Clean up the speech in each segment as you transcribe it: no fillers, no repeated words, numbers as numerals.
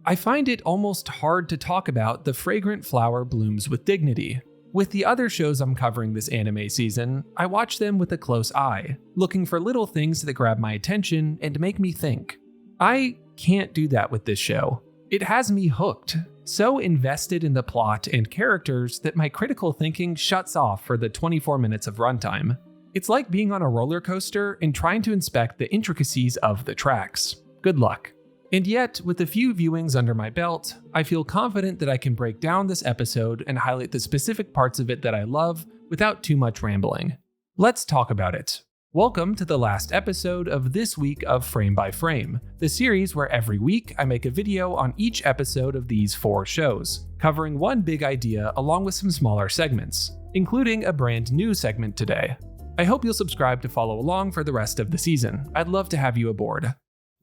I find it almost hard to talk about The Fragrant Flower Blooms with dignity. With the other shows I'm covering this anime season, I watch them with a close eye, looking for little things that grab my attention and make me think. I can't do that with this show. It has me hooked, so invested in the plot and characters that my critical thinking shuts off for the 24 minutes of runtime. It's like being on a roller coaster and trying to inspect the intricacies of the tracks. Good luck. And yet, with a few viewings under my belt, I feel confident that I can break down this episode and highlight the specific parts of it that I love without too much rambling. Let's talk about it. Welcome to the last episode of this week of Frame by Frame, the series where every week I make a video on each episode of these 4 shows, covering one big idea along with some smaller segments, including a brand new segment today. I hope you'll subscribe to follow along for the rest of the season. I'd love to have you aboard.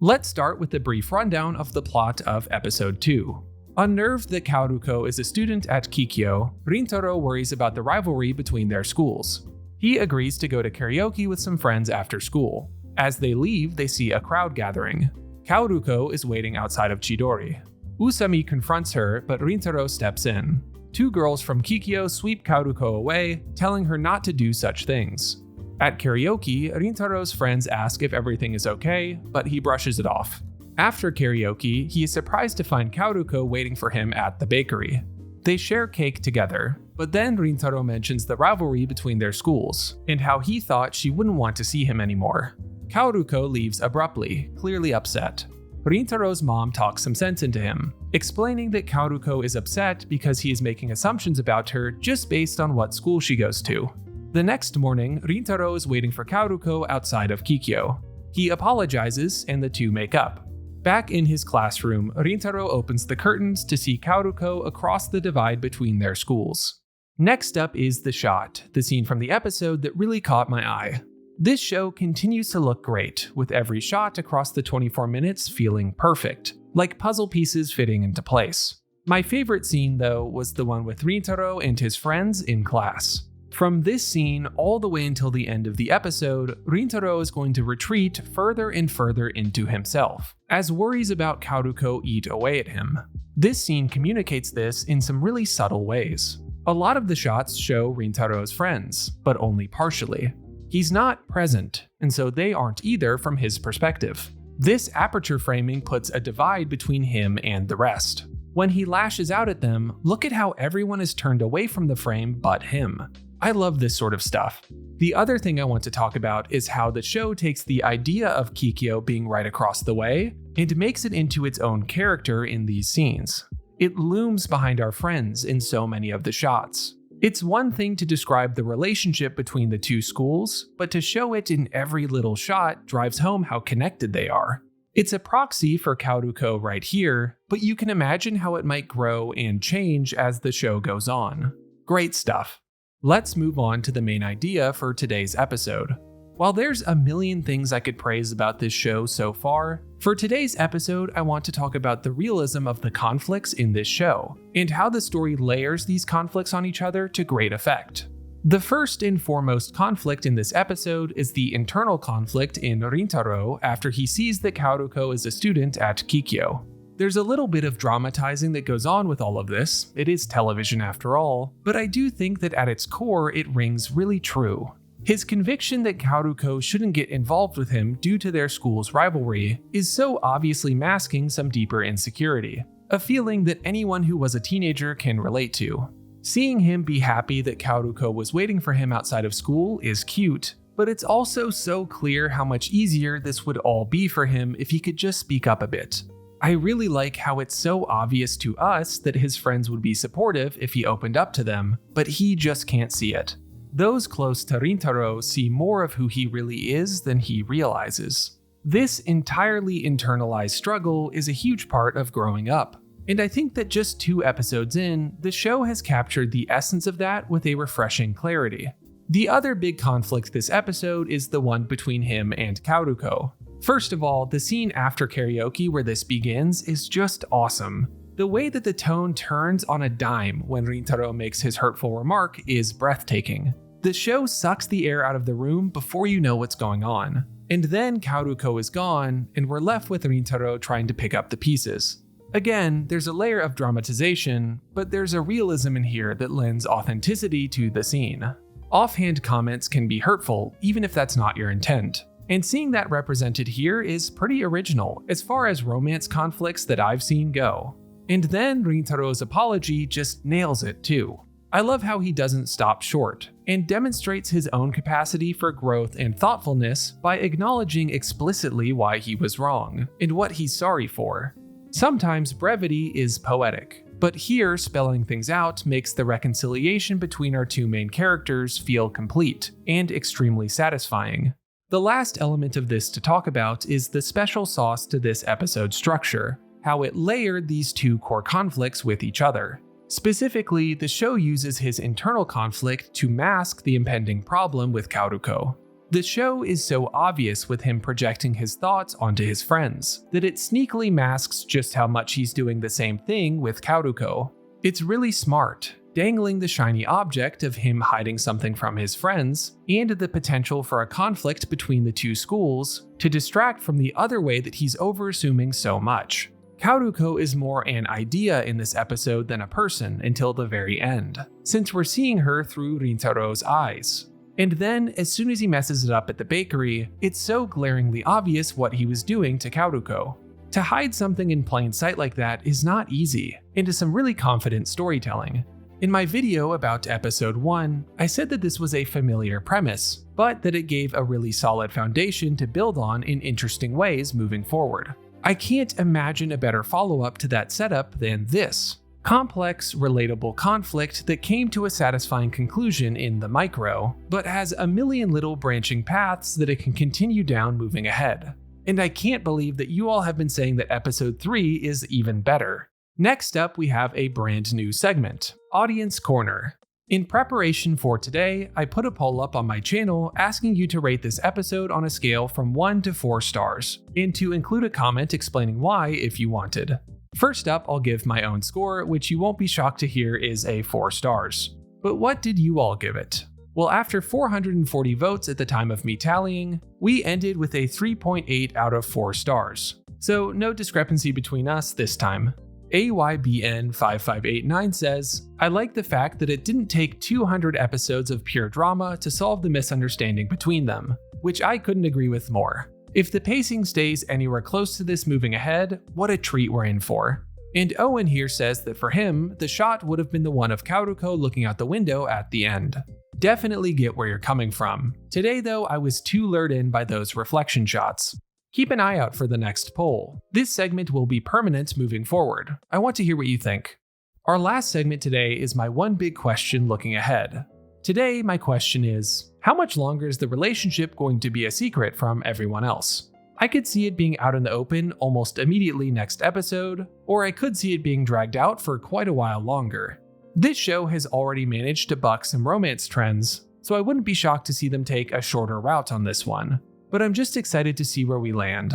Let's start with a brief rundown of the plot of episode 2. Unnerved that Kaoruko is a student at Kikyo, Rintaro worries about the rivalry between their schools. He agrees to go to karaoke with some friends after school. As they leave, they see a crowd gathering. Kaoruko is waiting outside of Chidori. Usami confronts her, but Rintaro steps in. 2 girls from Kikyo sweep Kaoruko away, telling her not to do such things. At karaoke, Rintaro's friends ask if everything is okay, but he brushes it off. After karaoke, he is surprised to find Kaoruko waiting for him at the bakery. They share cake together, but then Rintaro mentions the rivalry between their schools, and how he thought she wouldn't want to see him anymore. Kaoruko leaves abruptly, clearly upset. Rintaro's mom talks some sense into him, explaining that Kaoruko is upset because he is making assumptions about her just based on what school she goes to. The next morning, Rintaro is waiting for Kaoruko outside of Kikyo. He apologizes and the two make up. Back in his classroom, Rintaro opens the curtains to see Kaoruko across the divide between their schools. Next up is The Shot, the scene from the episode that really caught my eye. This show continues to look great, with every shot across the 24 minutes feeling perfect, like puzzle pieces fitting into place. My favorite scene, though, was the one with Rintaro and his friends in class. From this scene all the way until the end of the episode, Rintaro is going to retreat further and further into himself, as worries about Kaoruko eat away at him. This scene communicates this in some really subtle ways. A lot of the shots show Rintaro's friends, but only partially. He's not present, and so they aren't either from his perspective. This aperture framing puts a divide between him and the rest. When he lashes out at them, look at how everyone is turned away from the frame but him. I love this sort of stuff. The other thing I want to talk about is how the show takes the idea of Kikyo being right across the way and makes it into its own character in these scenes. It looms behind our friends in so many of the shots. It's one thing to describe the relationship between the two schools, but to show it in every little shot drives home how connected they are. It's a proxy for Kaoruko right here, but you can imagine how it might grow and change as the show goes on. Great stuff. Let's move on to the main idea for today's episode. While there's a million things I could praise about this show so far, for today's episode I want to talk about the realism of the conflicts in this show, and how the story layers these conflicts on each other to great effect. The first and foremost conflict in this episode is the internal conflict in Rintaro after he sees that Kaoruko is a student at Kikyo. There's a little bit of dramatizing that goes on with all of this, it is television after all, but I do think that at its core it rings really true. His conviction that Kaoruko shouldn't get involved with him due to their school's rivalry is so obviously masking some deeper insecurity, a feeling that anyone who was a teenager can relate to. Seeing him be happy that Kaoruko was waiting for him outside of school is cute, but it's also so clear how much easier this would all be for him if he could just speak up a bit. I really like how it's so obvious to us that his friends would be supportive if he opened up to them, but he just can't see it. Those close to Rintaro see more of who he really is than he realizes. This entirely internalized struggle is a huge part of growing up, and I think that just 2 episodes in, the show has captured the essence of that with a refreshing clarity. The other big conflict this episode is the one between him and Kaoruko. First of all, the scene after karaoke where this begins is just awesome. The way that the tone turns on a dime when Rintaro makes his hurtful remark is breathtaking. The show sucks the air out of the room before you know what's going on. And then Kaoruko is gone, and we're left with Rintaro trying to pick up the pieces. Again, there's a layer of dramatization, but there's a realism in here that lends authenticity to the scene. Offhand comments can be hurtful, even if that's not your intent. And seeing that represented here is pretty original as far as romance conflicts that I've seen go. And then Rintaro's apology just nails it too. I love how he doesn't stop short, and demonstrates his own capacity for growth and thoughtfulness by acknowledging explicitly why he was wrong, and what he's sorry for. Sometimes brevity is poetic, but here spelling things out makes the reconciliation between our two main characters feel complete, and extremely satisfying. The last element of this to talk about is the special sauce to this episode's structure, how it layered these two core conflicts with each other. Specifically, the show uses his internal conflict to mask the impending problem with Kaoruko. The show is so obvious with him projecting his thoughts onto his friends, that it sneakily masks just how much he's doing the same thing with Kaoruko. It's really smart, dangling the shiny object of him hiding something from his friends, and the potential for a conflict between the two schools, to distract from the other way that he's overassuming so much. Kaoruko is more an idea in this episode than a person until the very end, since we're seeing her through Rintaro's eyes. And then, as soon as he messes it up at the bakery, it's so glaringly obvious what he was doing to Kaoruko. To hide something in plain sight like that is not easy, and is some really confident storytelling. In my video about episode 1, I said that this was a familiar premise, but that it gave a really solid foundation to build on in interesting ways moving forward. I can't imagine a better follow-up to that setup than this. Complex, relatable conflict that came to a satisfying conclusion in the micro, but has a million little branching paths that it can continue down moving ahead. And I can't believe that you all have been saying that episode 3 is even better. Next up, we have a brand new segment, Audience Corner. In preparation for today, I put a poll up on my channel asking you to rate this episode on a scale from 1 to 4 stars, and to include a comment explaining why if you wanted. First up, I'll give my own score, which you won't be shocked to hear is a 4 stars. But what did you all give it? Well, after 440 votes at the time of me tallying, we ended with a 3.8 out of 4 stars. So no discrepancy between us this time. AYBN5589 says, I like the fact that it didn't take 200 episodes of pure drama to solve the misunderstanding between them, which I couldn't agree with more. If the pacing stays anywhere close to this moving ahead, what a treat we're in for. And Owen here says that for him, the shot would have been the one of Kaoruko looking out the window at the end. Definitely get where you're coming from. Today though, I was too lured in by those reflection shots. Keep an eye out for the next poll. This segment will be permanent moving forward. I want to hear what you think. Our last segment today is my one big question looking ahead. Today, my question is, how much longer is the relationship going to be a secret from everyone else? I could see it being out in the open almost immediately next episode, or I could see it being dragged out for quite a while longer. This show has already managed to buck some romance trends, so I wouldn't be shocked to see them take a shorter route on this one. But I'm just excited to see where we land.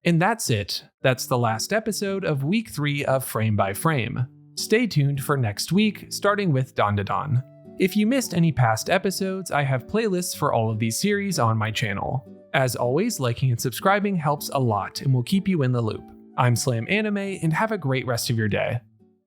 And that's it. That's the last episode of week 3 of Frame by Frame. Stay tuned for next week, starting with Dandadan. If you missed any past episodes, I have playlists for all of these series on my channel. As always, liking and subscribing helps a lot and will keep you in the loop. I'm SlamAnime, and have a great rest of your day.